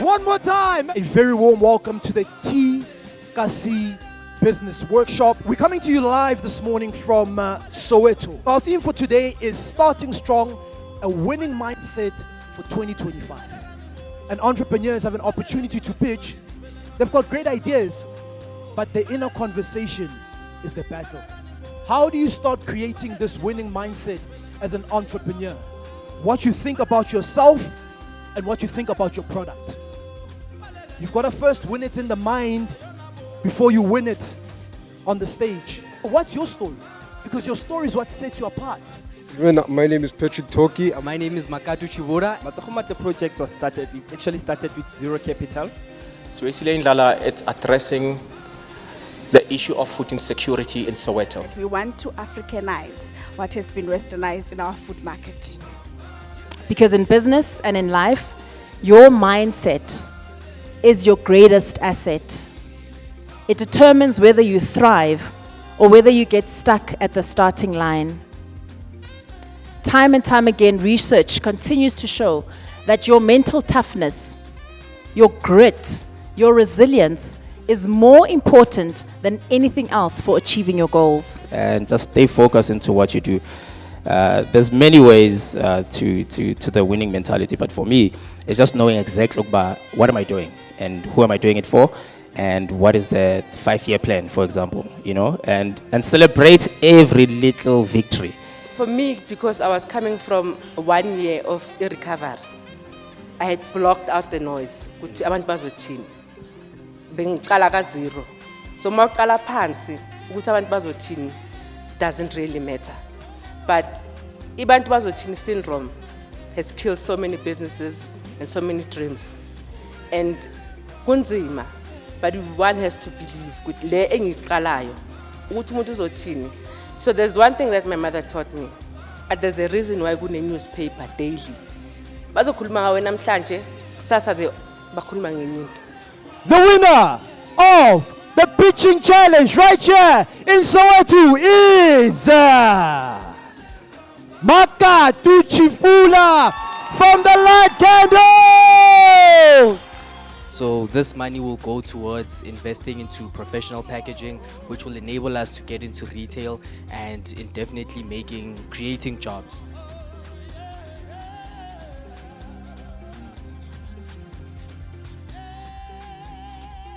One more time, a very warm welcome to the TKC Business Workshop. We're coming to you live this morning from Soweto. Our theme for today is starting strong, a winning mindset for 2025. And entrepreneurs have an opportunity to pitch. They've got great ideas, but the inner conversation is the battle. How do you start creating this winning mindset as an entrepreneur? What you think about yourself and what you think about your product. You've got to first win it in the mind before you win it on the stage. What's your story? Because your story is what sets you apart. My name is Patrick Toki. My name is Makatu Chibura. The project was started, it actually started with zero capital. So basically in Lala, it's addressing the issue of food insecurity in Soweto. We want to Africanize what has been westernized in our food market. Because in business and in life, your mindset is your greatest asset. It determines whether you thrive or whether you get stuck at the starting line. Time and time again, research continues to show that your mental toughness, your grit, your resilience is more important than anything else for achieving your goals. And just stay focused into what you do. There's many ways to the winning mentality, but for me, it's just knowing exactly what am I doing and who am I doing it for, and what is the 5-year plan, for example, and celebrate every little victory. For me, because I was coming from 1 year of recovery, I had blocked out the noise. Abantu bazothini. Bengiqala ka zero. So mawuqala phansi ukuthi abantu bazothini doesn't really matter. But ibantu bazothini syndrome has killed so many businesses and so many dreams. And kunzima, but one has to believe ukuthi le engiqalayo ukuthi umuntu uzothini. So there's one thing that my mother taught me. There's a reason why kune newspaper daily. Bazokhuluma ngawe namhlanje, kusasa bakhuluma ngenye into. The winner of the pitching challenge right here in Soweto is Makatu Chifula from the Light Candle. So this money will go towards investing into professional packaging, which will enable us to get into retail and indefinitely creating jobs.